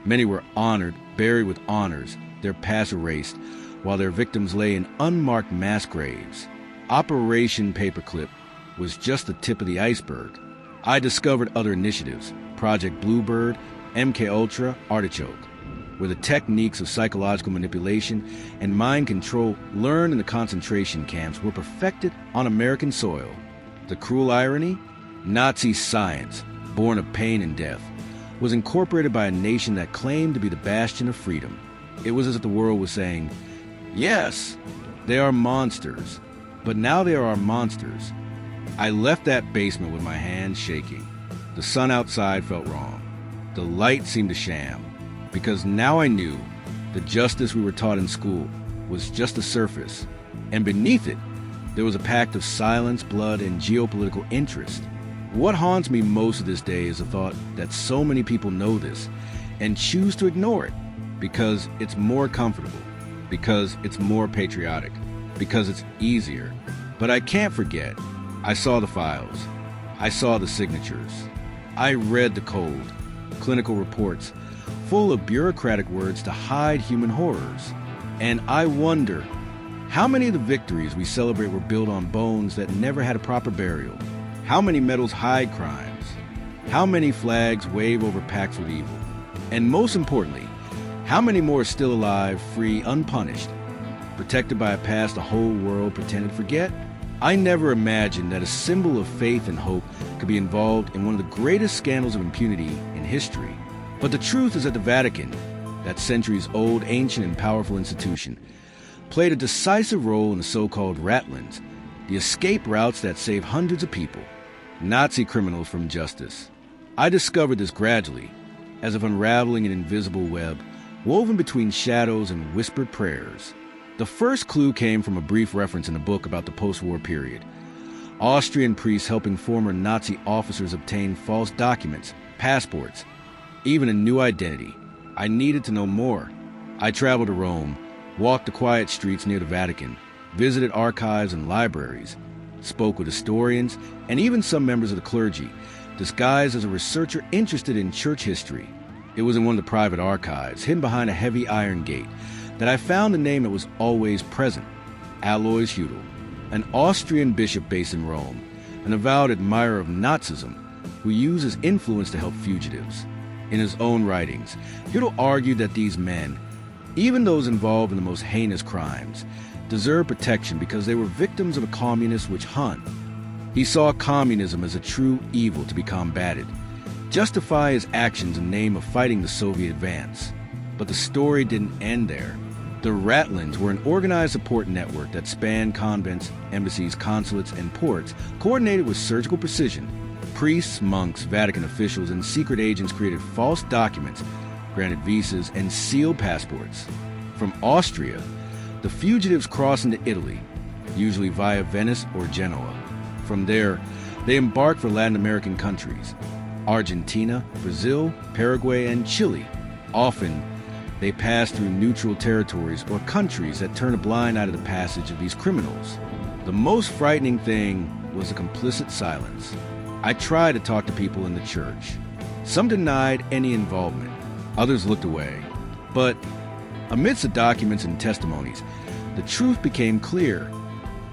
many were honored, buried with honors, their past erased, while their victims lay in unmarked mass graves. Operation Paperclip was just the tip of the iceberg. I discovered other initiatives, Project Bluebird, MKUltra, Artichoke, where the techniques of psychological manipulation and mind control learned in the concentration camps were perfected on American soil. The cruel irony? Nazi science, born of pain and death, was incorporated by a nation that claimed to be the bastion of freedom. It was as if the world was saying, yes, they are monsters, but now they are our monsters. I left that basement with my hands shaking. The sun outside felt wrong. The light seemed a sham. Because now I knew the justice we were taught in school was just the surface, and beneath it, there was a pact of silence, blood, and geopolitical interest. What haunts me most of this day is the thought that so many people know this and choose to ignore it because it's more comfortable, because it's more patriotic, because it's easier. But I can't forget, I saw the files, I saw the signatures, I read the cold, clinical reports, full of bureaucratic words to hide human horrors. And I wonder, how many of the victories we celebrate were built on bones that never had a proper burial? How many medals hide crimes? How many flags wave over pacts with evil? And most importantly, how many more are still alive, free, unpunished, protected by a past the whole world pretended to forget? I never imagined that a symbol of faith and hope could be involved in one of the greatest scandals of impunity in history. But the truth is that the Vatican, that centuries-old, ancient, and powerful institution, played a decisive role in the so-called Ratlins, the escape routes that saved hundreds of people, Nazi criminals from justice. I discovered this gradually, as if unraveling an invisible web woven between shadows and whispered prayers. The first clue came from a brief reference in a book about the post-war period. Austrian priests helping former Nazi officers obtain false documents, passports, even a new identity. I needed to know more. I traveled to Rome, walked the quiet streets near the Vatican, visited archives and libraries, spoke with historians and even some members of the clergy, disguised as a researcher interested in church history. It was in one of the private archives, hidden behind a heavy iron gate, that I found the name that was always present, Alois Hudel, an Austrian bishop based in Rome, an avowed admirer of Nazism, who used his influence to help fugitives. In his own writings, Hudel argued that these men, even those involved in the most heinous crimes, deserved protection because they were victims of a communist witch hunt. He saw communism as a true evil to be combated, justify his actions in the name of fighting the Soviet advance. But the story didn't end there. The Ratlins were an organized support network that spanned convents, embassies, consulates, and ports, coordinated with surgical precision. Priests, monks, Vatican officials, and secret agents created false documents, granted visas, and sealed passports. From Austria, the fugitives crossed into Italy, usually via Venice or Genoa. From there, they embarked for Latin American countries, Argentina, Brazil, Paraguay, and Chile. Often, they passed through neutral territories or countries that turned a blind eye to the passage of these criminals. The most frightening thing was the complicit silence. I tried to talk to people in the church. Some denied any involvement. Others looked away. But amidst the documents and testimonies, the truth became clear.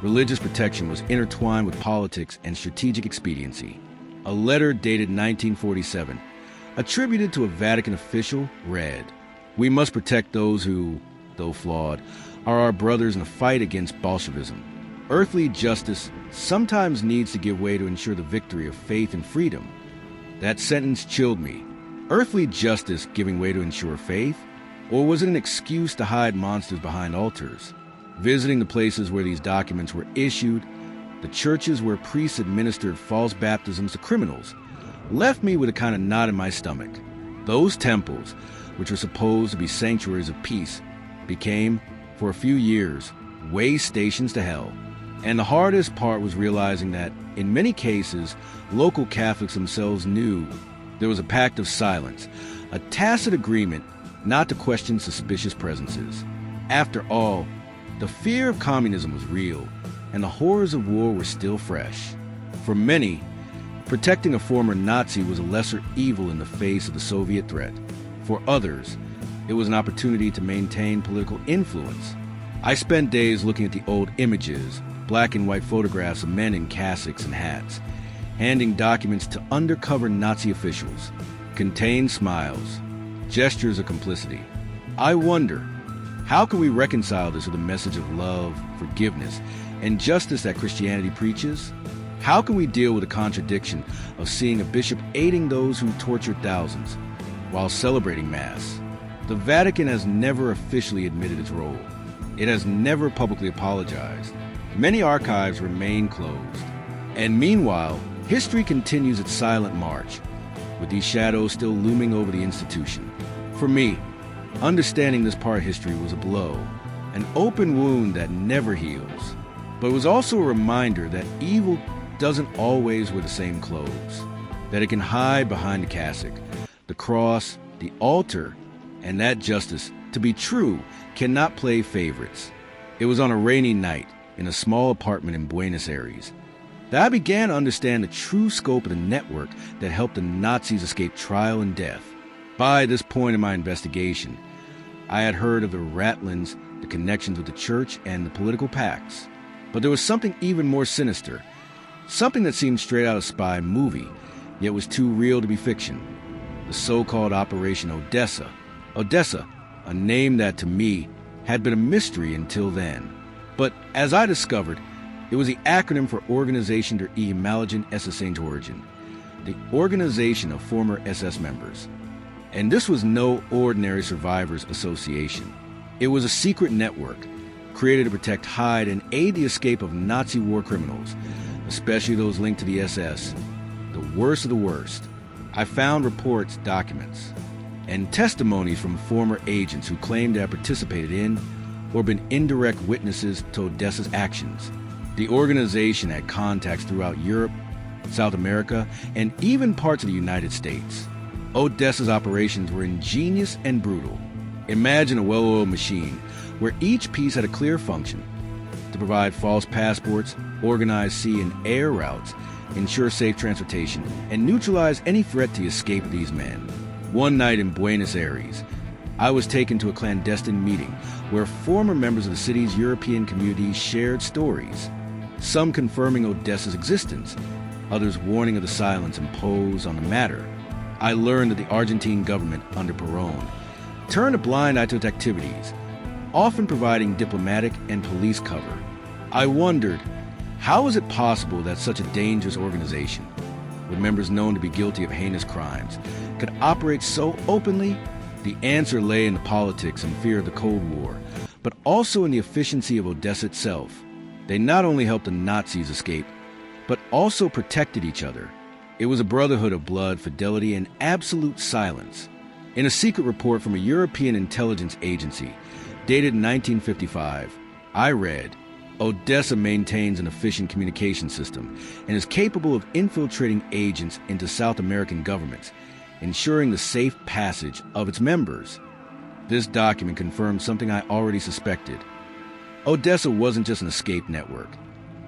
Religious protection was intertwined with politics and strategic expediency. A letter dated 1947, attributed to a Vatican official, read, "We must protect those who, though flawed, are our brothers in the fight against Bolshevism. Earthly justice sometimes needs to give way to ensure the victory of faith and freedom." That sentence chilled me. Earthly justice giving way to ensure faith? Or was it an excuse to hide monsters behind altars? visiting the places where these documents were issued, the churches where priests administered false baptisms to criminals, left me with a kind of knot in my stomach. Those temples, which were supposed to be sanctuaries of peace, became, for a few years, way stations to hell. And the hardest part was realizing that, in many cases, local Catholics themselves knew there was a pact of silence, a tacit agreement not to question suspicious presences. After all, the fear of communism was real, and the horrors of war were still fresh. For many, protecting a former Nazi was a lesser evil in the face of the Soviet threat. For others, it was an opportunity to maintain political influence. I spent days looking at the old images, black and white photographs of men in cassocks and hats, handing documents to undercover Nazi officials, contained smiles, gestures of complicity. I wonder, how can we reconcile this with a message of love, forgiveness, and justice that Christianity preaches? How can we deal with the contradiction of seeing a bishop aiding those who tortured thousands while celebrating Mass? The Vatican has never officially admitted its role. It has never publicly apologized. Many archives remain closed. And meanwhile, history continues its silent march, with these shadows still looming over the institution. For me, understanding this part of history was a blow, an open wound that never heals. But it was also a reminder that evil doesn't always wear the same clothes, that it can hide behind the cassock, the cross, the altar, and that justice, to be true, cannot play favorites. It was on a rainy night in a small apartment in Buenos Aires that I began to understand the true scope of the network that helped the Nazis escape trial and death. By this point in my investigation, I had heard of the Ratlins, the connections with the church, and the political pacts. But there was something even more sinister, something that seemed straight out of a spy movie, yet was too real to be fiction. The so-called Operation Odessa. Odessa, a name that to me had been a mystery until then. But as I discovered, it was the acronym for Organisation der ehemaligen SS-Angehörigen, the organization of former SS members. And this was no ordinary survivors association. It was a secret network created to protect, hide, and aid the escape of Nazi war criminals, especially those linked to the SS, the worst of the worst. I found reports, documents, and testimonies from former agents who claimed to have participated in or been indirect witnesses to Odessa's actions. The organization had contacts throughout Europe, South America, and even parts of the United States. Odessa's operations were ingenious and brutal. Imagine a well-oiled machine where each piece had a clear function: to provide false passports, organize sea and air routes, ensure safe transportation, and neutralize any threat to the escape of these men. One night in Buenos Aires, I was taken to a clandestine meeting where former members of the city's European community shared stories, some confirming Odessa's existence, others warning of the silence imposed on the matter. I learned that the Argentine government, under Perón, turned a blind eye to its activities, often providing diplomatic and police cover. I wondered, how is it possible that such a dangerous organization, with members known to be guilty of heinous crimes, could operate so openly? The answer lay in the politics and fear of the Cold War, but also in the efficiency of Odessa itself. They not only helped the Nazis escape, but also protected each other. It was a brotherhood of blood, fidelity, and absolute silence. In a secret report from a European intelligence agency, dated in 1955, I read, Odessa maintains an efficient communication system and is capable of infiltrating agents into South American governments, ensuring the safe passage of its members. This document confirmed something I already suspected. Odessa wasn't just an escape network.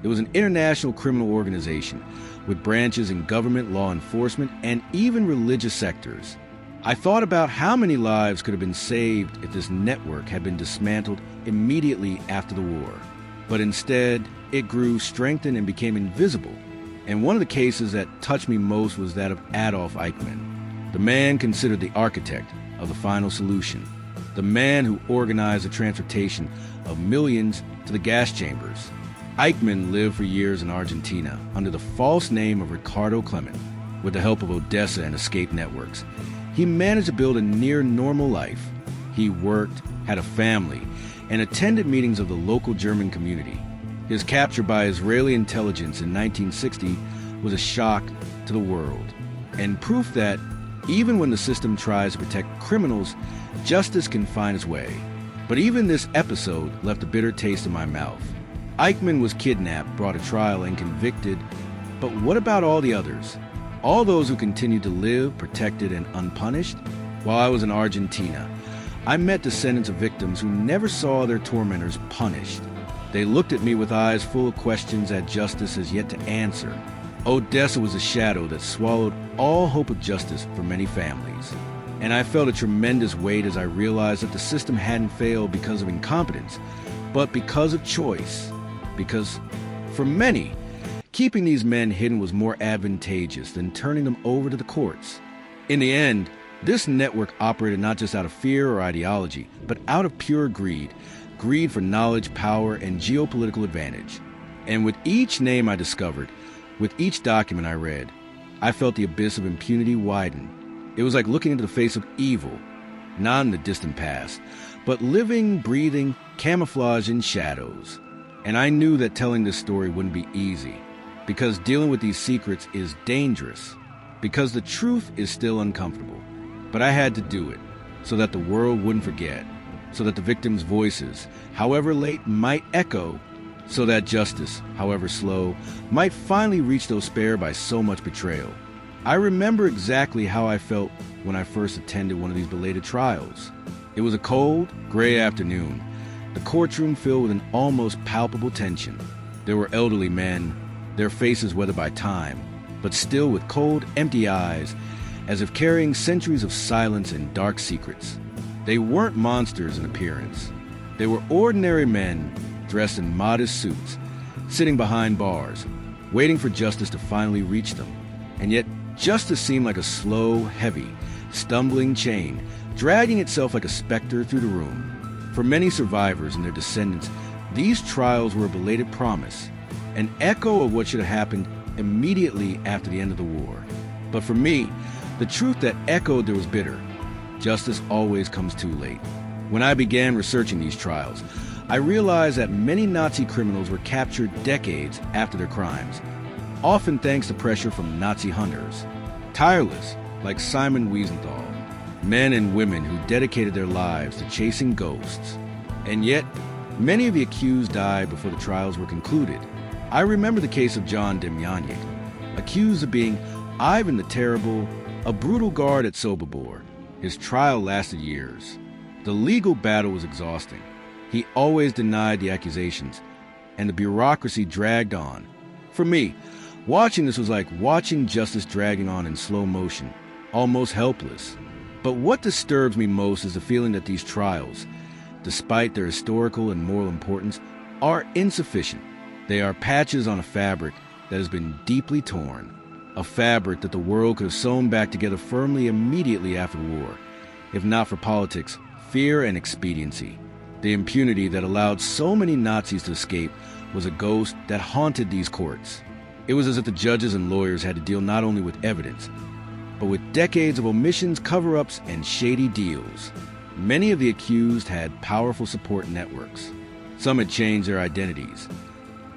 It was an international criminal organization with branches in government, law enforcement, and even religious sectors. I thought about how many lives could have been saved if this network had been dismantled immediately after the war. But instead, it grew, strengthened, and became invisible. And one of the cases that touched me most was that of Adolf Eichmann, the man considered the architect of the final solution, the man who organized the transportation of millions to the gas chambers. Eichmann lived for years in Argentina under the false name of Ricardo Clement. With the help of Odessa and escape networks, he managed to build a near-normal life. He worked, had a family, and attended meetings of the local German community. His capture by Israeli intelligence in 1960 was a shock to the world, and proof that even when the system tries to protect criminals, justice can find its way. But even this episode left a bitter taste in my mouth. Eichmann was kidnapped, brought to trial, and convicted. But what about all the others? All those who continued to live, protected, and unpunished? While I was in Argentina, I met descendants of victims who never saw their tormentors punished. They looked at me with eyes full of questions that justice has yet to answer. Odessa was a shadow that swallowed all hope of justice for many families. And I felt a tremendous weight as I realized that the system hadn't failed because of incompetence, but because of choice. Because, for many, keeping these men hidden was more advantageous than turning them over to the courts. In the end, this network operated not just out of fear or ideology, but out of pure greed. Greed for knowledge, power, and geopolitical advantage. And with each name I discovered, with each document I read, I felt the abyss of impunity widen. It was like looking into the face of evil, not in the distant past, but living, breathing, camouflaged in shadows. And I knew that telling this story wouldn't be easy, because dealing with these secrets is dangerous, because the truth is still uncomfortable. But I had to do it, so that the world wouldn't forget, so that the victims' voices, however late, might echo, so that justice, however slow, might finally reach those spared by so much betrayal. I remember exactly how I felt when I first attended one of these belated trials. It was a cold, gray afternoon, the courtroom filled with an almost palpable tension. There were elderly men, their faces weathered by time, but still with cold, empty eyes, as if carrying centuries of silence and dark secrets. They weren't monsters in appearance. They were ordinary men dressed in modest suits, sitting behind bars, waiting for justice to finally reach them. And yet, justice seemed like a slow, heavy, stumbling chain, dragging itself like a specter through the room. For many survivors and their descendants, these trials were a belated promise, an echo of what should have happened immediately after the end of the war. But for me, the truth that echoed there was bitter. Justice always comes too late. When I began researching these trials, I realized that many Nazi criminals were captured decades after their crimes, often thanks to pressure from Nazi hunters. Tireless, like Simon Wiesenthal, men and women who dedicated their lives to chasing ghosts. And yet, many of the accused died before the trials were concluded. I remember the case of John Demjanjuk, accused of being Ivan the Terrible, a brutal guard at Sobibor. His trial lasted years. The legal battle was exhausting. He always denied the accusations, and the bureaucracy dragged on. For me, watching this was like watching justice dragging on in slow motion, almost helpless. But what disturbs me most is the feeling that these trials, despite their historical and moral importance, are insufficient. They are patches on a fabric that has been deeply torn, a fabric that the world could have sewn back together firmly immediately after the war, if not for politics, fear, and expediency. The impunity that allowed so many Nazis to escape was a ghost that haunted these courts. It was as if the judges and lawyers had to deal not only with evidence, but with decades of omissions, cover-ups, and shady deals. Many of the accused had powerful support networks. Some had changed their identities.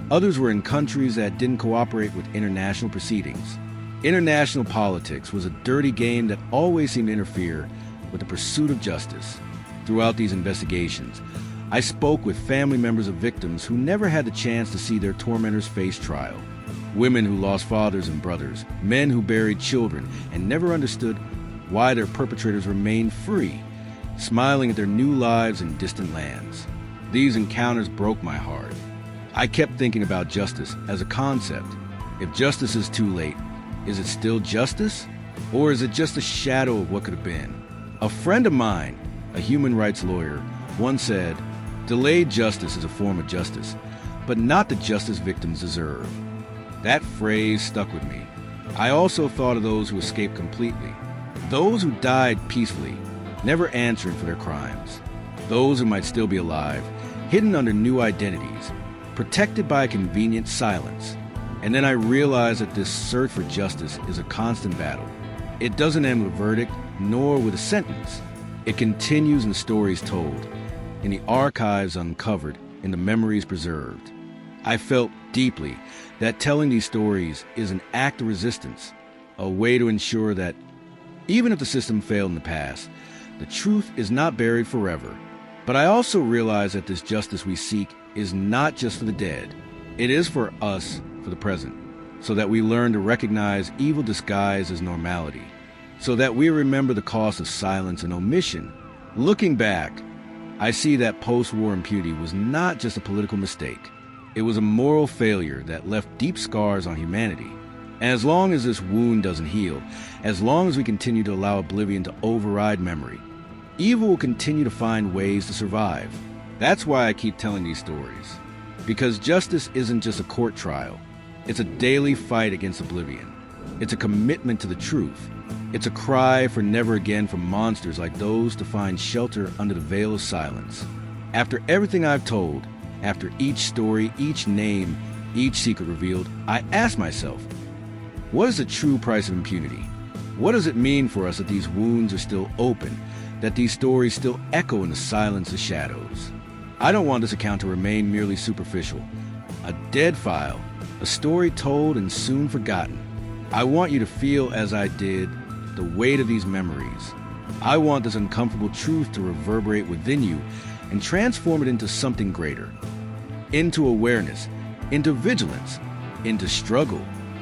Others were in countries that didn't cooperate with international proceedings. International politics was a dirty game that always seemed to interfere with the pursuit of justice. Throughout these investigations, I spoke with family members of victims who never had the chance to see their tormentors face trial. Women who lost fathers and brothers, men who buried children and never understood why their perpetrators remained free, smiling at their new lives in distant lands. These encounters broke my heart. I kept thinking about justice as a concept. If justice is too late, is it still justice? Or is it just a shadow of what could have been? A friend of mine, a human rights lawyer, once said, "Delayed justice is a form of justice, but not the justice victims deserve." That phrase stuck with me. I also thought of those who escaped completely, those who died peacefully, never answering for their crimes, those who might still be alive, hidden under new identities, protected by a convenient silence. And then I realized that this search for justice is a constant battle. It doesn't end with a verdict, nor with a sentence. It continues in stories told, in the archives uncovered, in the memories preserved. I felt deeply that telling these stories is an act of resistance, a way to ensure that even if the system failed in the past, the truth is not buried forever. But I also realize that this justice we seek is not just for the dead. It is for us, for the present, so that we learn to recognize evil disguised as normality, so that we remember the cost of silence and omission. Looking back, I see that post-war impunity was not just a political mistake. It was a moral failure that left deep scars on humanity. And as long as this wound doesn't heal, as long as we continue to allow oblivion to override memory, evil will continue to find ways to survive. That's why I keep telling these stories. Because justice isn't just a court trial. It's a daily fight against oblivion. It's a commitment to the truth. It's a cry for never again for monsters like those to find shelter under the veil of silence. After everything I've told, after each story, each name, each secret revealed, I ask myself, what is the true price of impunity? What does it mean for us that these wounds are still open, that these stories still echo in the silence of shadows? I don't want this account to remain merely superficial, a dead file, a story told and soon forgotten. I want you to feel, as I did, the weight of these memories. I want this uncomfortable truth to reverberate within you and transform it into something greater, into awareness, into vigilance, into struggle.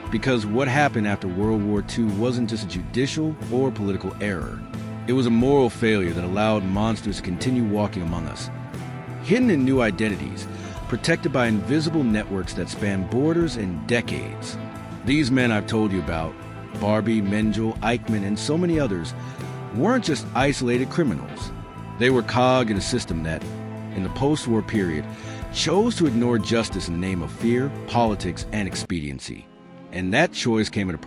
Because what happened after World War II wasn't just a judicial or political error. It was a moral failure that allowed monsters to continue walking among us, hidden in new identities, protected by invisible networks that span borders and decades. These men I've told you about, Barbie, Mengele, Eichmann, and so many others, weren't just isolated criminals. They were cog in a system that, in the post-war period, chose to ignore justice in the name of fear, politics, and expediency. And that choice came at a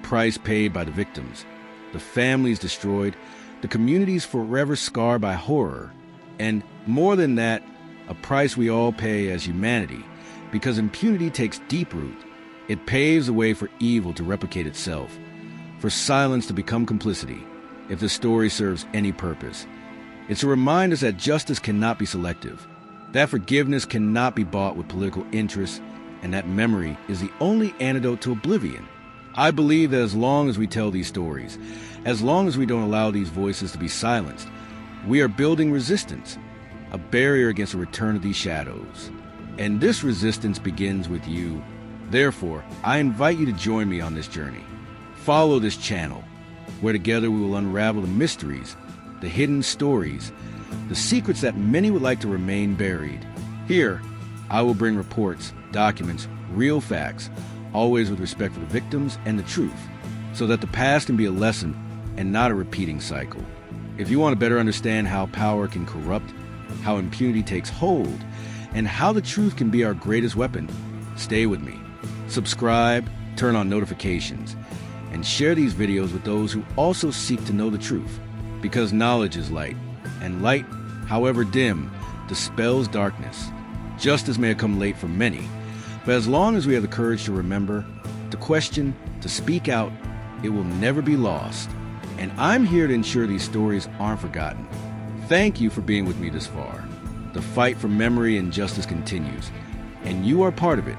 price paid by the victims, the families destroyed, the communities forever scarred by horror, and more than that, a price we all pay as humanity, because impunity takes deep root. It paves the way for evil to replicate itself, for silence to become complicity, if the story serves any purpose. It's a reminder that justice cannot be selective, that forgiveness cannot be bought with political interests, and that memory is the only antidote to oblivion. I believe that as long as we tell these stories, as long as we don't allow these voices to be silenced, we are building resistance, a barrier against the return of these shadows. And this resistance begins with you. Therefore, I invite you to join me on this journey. Follow this channel, where together we will unravel the mysteries, the hidden stories, the secrets that many would like to remain buried. Here, I will bring reports, documents, real facts, always with respect for the victims and the truth, so that the past can be a lesson and not a repeating cycle. If you want to better understand how power can corrupt, how impunity takes hold, and how the truth can be our greatest weapon, stay with me. Subscribe, turn on notifications, and share these videos with those who also seek to know the truth. Because knowledge is light, and light, however dim, dispels darkness. Justice may have come late for many, but as long as we have the courage to remember, to question, to speak out, it will never be lost. And I'm here to ensure these stories aren't forgotten. Thank you for being with me this far. The fight for memory and justice continues, and you are part of it.